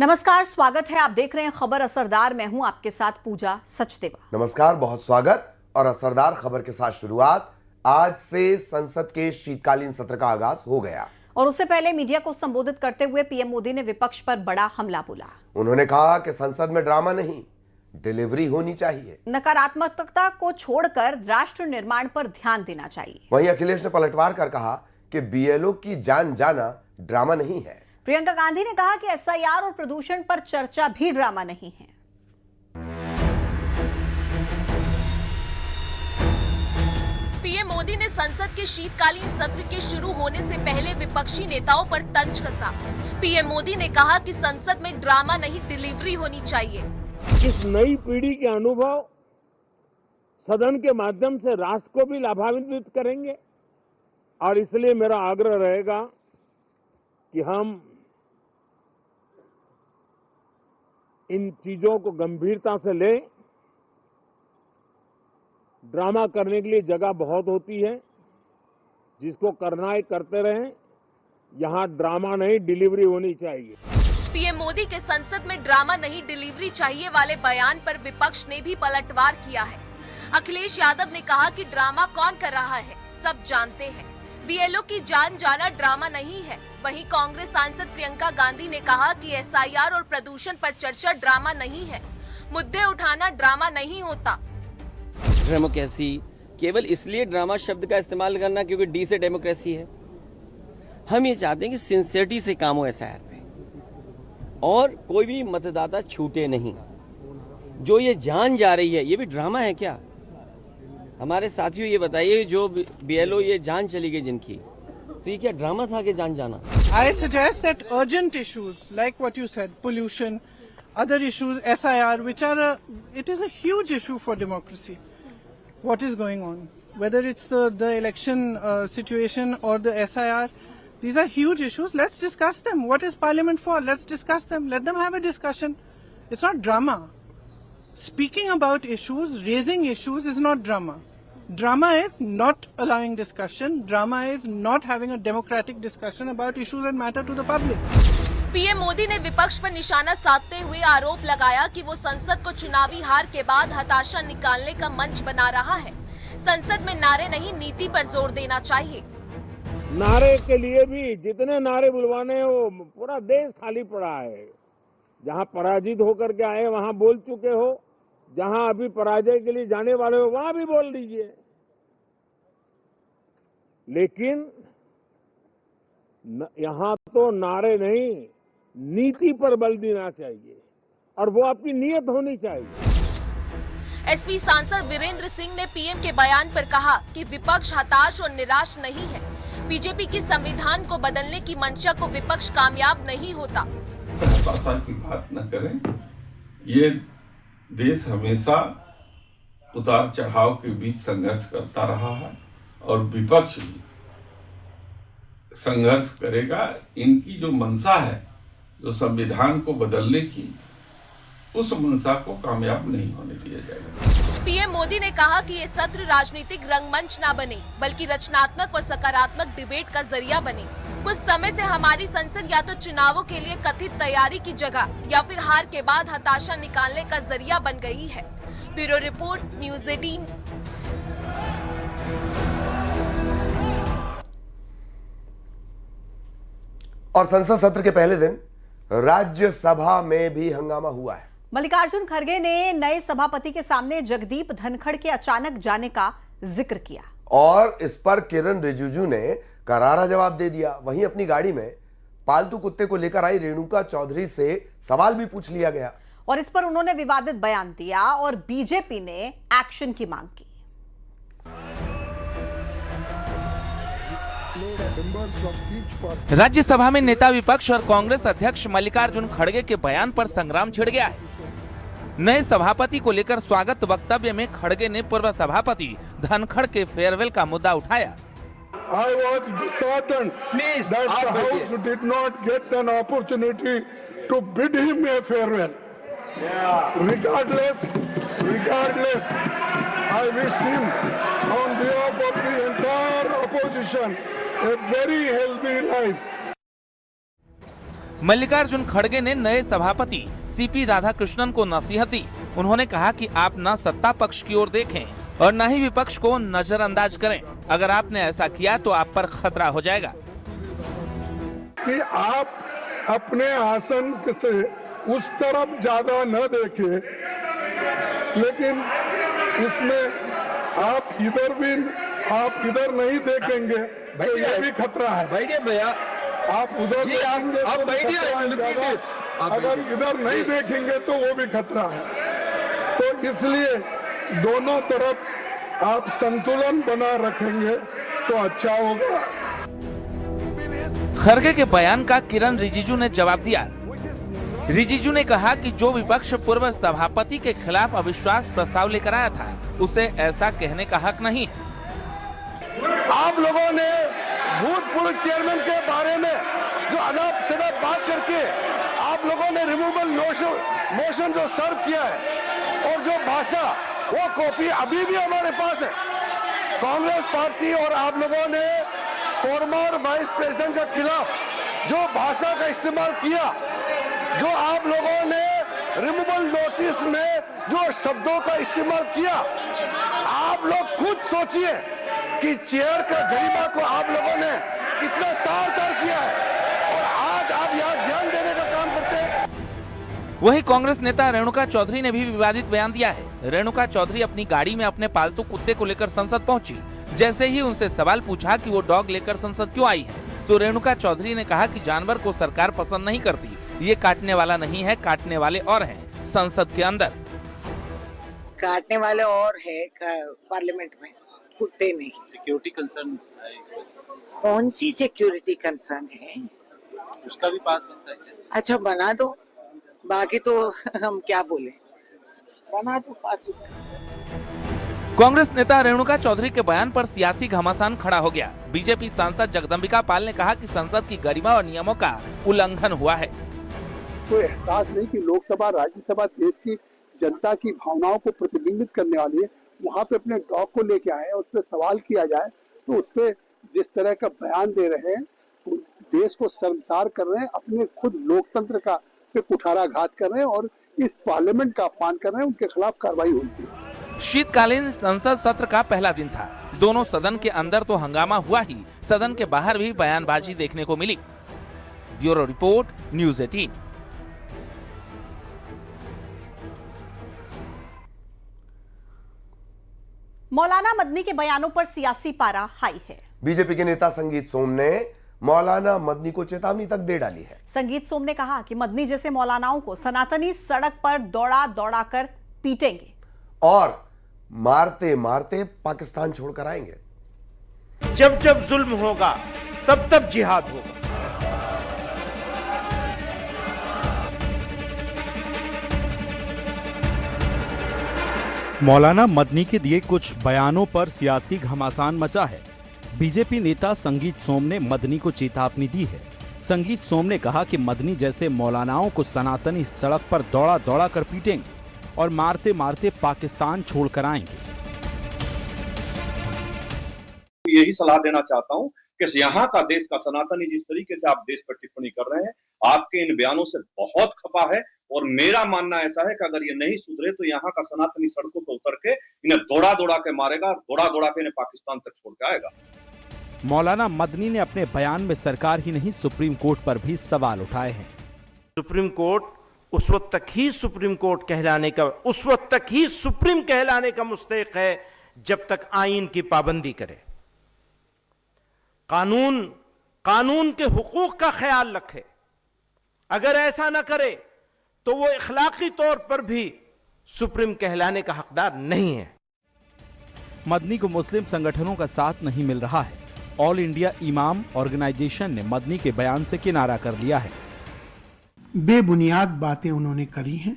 नमस्कार, स्वागत है। आप देख रहे हैं खबर असरदार। मैं हूं आपके साथ पूजा सचदेवा। नमस्कार, बहुत स्वागत। और असरदार खबर के साथ शुरुआत। आज से संसद के शीतकालीन सत्र का आगाज हो गया और उससे पहले मीडिया को संबोधित करते हुए पीएम मोदी ने विपक्ष पर बड़ा हमला बोला। उन्होंने कहा कि संसद में ड्रामा नहीं, डिलीवरी होनी चाहिए। नकारात्मकता को छोड़कर राष्ट्र निर्माण पर ध्यान देना चाहिए। वहीं अखिलेश ने पलटवार कर कहा कि बीएलओ की जान जाना ड्रामा नहीं है। प्रियंका गांधी ने कहा कि एसआईआर और प्रदूषण पर चर्चा भी ड्रामा नहीं है। पीएम मोदी ने संसद के शीतकालीन सत्र के शुरू होने से पहले विपक्षी नेताओं पर तंज कसा। पीएम मोदी ने कहा कि संसद में ड्रामा नहीं, डिलीवरी होनी चाहिए। इस नई पीढ़ी के अनुभव सदन के माध्यम से राष्ट्र को भी लाभान्वित करेंगे और इसलिए मेरा आग्रह रहेगा कि हम इन चीजों को गंभीरता से लें। ड्रामा करने के लिए जगह बहुत होती है, जिसको करना है करते रहें। यहाँ ड्रामा नहीं, डिलीवरी होनी चाहिए। पीएम मोदी के संसद में ड्रामा नहीं, डिलीवरी चाहिए वाले बयान पर विपक्ष ने भी पलटवार किया है। अखिलेश यादव ने कहा कि ड्रामा कौन कर रहा है, सब जानते हैं। बीएलओ की जान जाना ड्रामा नहीं है। वहीं कांग्रेस सांसद प्रियंका गांधी ने कहा कि एसआईआर और प्रदूषण पर चर्चा ड्रामा नहीं है। मुद्दे उठाना ड्रामा नहीं होता। डेमोक्रेसी केवल इसलिए ड्रामा शब्द का इस्तेमाल करना क्योंकि डी से डेमोक्रेसी है। हम ये चाहते हैं कि सिंसियरिटी से काम हो एसआईआर पे और कोई भी मतदाता छूटे नहीं। जो ये जान जा रही है, ये भी ड्रामा है क्या? हमारे साथियों ये बताइए, जो बीएलओ ये जान चली गई जिनकी, तो ये क्या ड्रामा था कि जान जाना? I suggest that urgent issues like what you said, pollution, other issues, SIR, which are it is a huge issue for democracy. What is going on? Whether it's the election situation or the SIR, these are huge issues. Let's discuss them. What is Parliament for? Let's discuss them. Let them have a discussion. It's not drama. Speaking about issues, raising issues is not drama. Drama is not allowing discussion. Drama is not having a democratic discussion about issues that matter to the public. PM Modi ने विपक्ष पर निशाना साधते हुए आरोप लगाया कि वो संसद को चुनावी हार के बाद हताशा निकालने का मंच बना रहा है। संसद में नारे नहीं, नीति पर जोर देना चाहिए। नारे के लिए भी जितने नारे बुलवाने हैं, वो पूरा देश खाली पड़ा है। जहां पराजित होकर के आए वहां बोल चुके हो, जहां अभी पराजय के लिए जाने वाले हो वहां भी बोल दीजिए। लेकिन यहां तो नारे नहीं, नीति पर बल देना चाहिए और वो आपकी नीयत होनी चाहिए। एसपी सांसद वीरेंद्र सिंह ने पीएम के बयान पर कहा कि विपक्ष हताश और निराश नहीं है। बीजेपी की संविधान को बदलने की मंशा को विपक्ष कामयाब नहीं होता। हताशा की बात न करें। ये देश हमेशा उतार चढ़ाव के बीच संघर्ष करता रहा है और विपक्ष भी संघर्ष करेगा। इनकी जो मंशा है, जो संविधान को बदलने की, उस मंशा को कामयाब नहीं होने दिया जाएगा। पीएम मोदी ने कहा कि ये सत्र राजनीतिक रंगमंच न बने, बल्कि रचनात्मक और सकारात्मक डिबेट का जरिया बने। कुछ समय से हमारी संसद या तो चुनावों के लिए कथित तैयारी की जगह या फिर हार के बाद हताशा निकालने का जरिया बन गई है। Bureau report, news 18। और संसद सत्र के पहले दिन राज्यसभा में भी हंगामा हुआ है। मल्लिकार्जुन खड़गे ने नए सभापति के सामने जगदीप धनखड़ के अचानक जाने का जिक्र किया और इस पर किरण रिजिजू ने करारा जवाब दे दिया। वहीं अपनी गाड़ी में पालतू कुत्ते को लेकर आई रेणुका चौधरी से सवाल भी पूछ लिया गया और इस पर उन्होंने विवादित बयान दिया और बीजेपी ने एक्शन की मांग की। राज्यसभा में नेता विपक्ष और कांग्रेस अध्यक्ष मल्लिकार्जुन खड़गे के बयान पर संग्राम छिड़ गया है। नए सभापति को लेकर स्वागत वक्तव्य में खड़गे ने पूर्व सभापति धनखड़ के फेयरवेल का मुद्दा उठाया। I was disheartened that the House did not get an opportunity to bid him a farewell. Regardless, I wish him on behalf of the entire opposition a very healthy life. Mallikarjun खड़गे ने नए सभापति CP Radhakrishnan को नसीहत दी। उन्होंने कहा कि आप न सत्ता पक्ष की ओर देखें और न ही विपक्ष को नजरअंदाज करें। अगर आपने ऐसा किया तो आप पर खतरा हो जाएगा। कि आप अपने आसन से उस तरफ ज्यादा न देखें, लेकिन उसमें आप इधर नहीं देखेंगे तो ये भी खतरा है। बैठिए भैया, आप उधर देखेंगे आप तो बैठिए, खतरा है ज्यादा, अगर इधर नहीं देखेंगे तो वो भी खतरा है। तो इसलिए दोनों तरफ आप संतुलन बना रखेंगे तो अच्छा होगा। खड़गे के बयान का किरण रिजिजू ने जवाब दिया। रिजिजू ने कहा कि जो विपक्ष पूर्व सभापति के खिलाफ अविश्वास प्रस्ताव लेकर आया था, उसे ऐसा कहने का हक नहीं है। आप लोगों ने भूतपूर्व चेयरमैन के बारे में जो अनाप शनाप बात करके आप लोगों ने रिमूवल मोशन जो सर्व किया है, और जो भाषा, वो कॉपी अभी भी हमारे पास है। कांग्रेस पार्टी और आप लोगों ने फॉर्मर वाइस प्रेसिडेंट के खिलाफ जो भाषा का इस्तेमाल किया, जो आप लोगों ने रिमूवल नोटिस में जो शब्दों का इस्तेमाल किया, आप लोग खुद सोचिए कि चेयर का गरिमा को आप लोगों ने कितना तार किया है, और आज आप यहाँ ध्यान देने का काम करते हैं। वहीं कांग्रेस नेता रेणुका चौधरी ने भी विवादित बयान दिया है। रेणुका चौधरी अपनी गाड़ी में अपने पालतू कुत्ते को लेकर संसद पहुंची। जैसे ही उनसे सवाल पूछा कि वो डॉग लेकर संसद क्यों आई है, तो रेणुका चौधरी ने कहा कि जानवर को सरकार पसंद नहीं करती, ये काटने वाला नहीं है, काटने वाले और हैं संसद के अंदर। काटने वाले और है पार्लियामेंट में, कुत्ते नहीं। सिक्योरिटी कंसर्न कौन सी सिक्योरिटी कंसर्न है? उसका भी पास बनता है क्या? अच्छा बना दो, बाकी तो हम क्या बोले, बना दो पास उसका। कांग्रेस नेता रेणुका चौधरी के बयान पर सियासी घमासान खड़ा हो गया। बीजेपी सांसद जगदम्बिका पाल ने कहा कि संसद की गरिमा और नियमों का उल्लंघन हुआ है। कोई एहसास नहीं कि लोकसभा राज्यसभा देश की जनता की भावनाओं को प्रतिबिंबित करने वाली है। वहाँ पे अपने डॉग को लेके आए, उस पर सवाल किया जाए तो उस पर जिस तरह का बयान दे रहे हैं, देश को शर्मसार कर रहे हैं, अपने खुद लोकतंत्र का पे कुठाराघात कर रहे हैं और इस पार्लियामेंट का अपमान कर रहे हैं। उनके खिलाफ कार्रवाई होनी चाहिए। शीतकालीन संसद सत्र का पहला दिन था। दोनों सदन के अंदर तो हंगामा हुआ ही, सदन के बाहर भी बयानबाजी देखने को मिली। Bureau report, news 18। मौलाना मदनी के बयानों पर सियासी पारा हाई है। बीजेपी के नेता संगीत सोम ने मौलाना मदनी को चेतावनी तक दे डाली है। संगीत सोम ने कहा कि मदनी जैसे मौलानाओं को सनातनी सड़क पर दौड़ा कर पीटेंगे और मारते मारते पाकिस्तान छोड़कर आएंगे। जब जब जुल्म होगा तब तब जिहाद होगा। मौलाना मदनी के दिए कुछ बयानों पर सियासी घमासान मचा है। बीजेपी नेता संगीत सोम ने मदनी को चेतावनी दी है। संगीत सोम ने कहा कि मदनी जैसे मौलानाओं को सनातनी सड़क पर दौड़ा कर पीटेंगे और मारते मारते पाकिस्तान छोड़कर आएंगे। यही सलाह देना चाहता हूं कि यहाँ का देश का सनातनी जिस तरीके से आप देश पर टिप्पणी कर रहे हैं, आपके इन बयानों से बहुत खफा है और मेरा मानना ऐसा है कि अगर ये नहीं सुधरे तो यहाँ का सनातनी सड़कों पर उतर के इन्हें दौड़ा के मारेगा और दौड़ा के इन्हें पाकिस्तान तक छोड़ के आएगा। मौलाना मदनी ने अपने बयान में सरकार ही नहीं सुप्रीम कोर्ट पर भी सवाल उठाए हैं। सुप्रीम कोर्ट उस वक्त तक ही सुप्रीम कोर्ट कहलाने का, उस वक्त तक ही सुप्रीम कहलाने का मुस्तहिक है जब तक आईन की पाबंदी करे, कानून के हुकूक का ख्याल रखे। अगर ऐसा ना करे तो वो इखलाकी तौर पर भी सुप्रीम कहलाने का हकदार नहीं है। मदनी को मुस्लिम संगठनों का साथ नहीं मिल रहा है। ऑल इंडिया इमाम ऑर्गेनाइजेशन ने मदनी के बयान से किनारा कर लिया है। बेबुनियाद बातें उन्होंने करी हैं।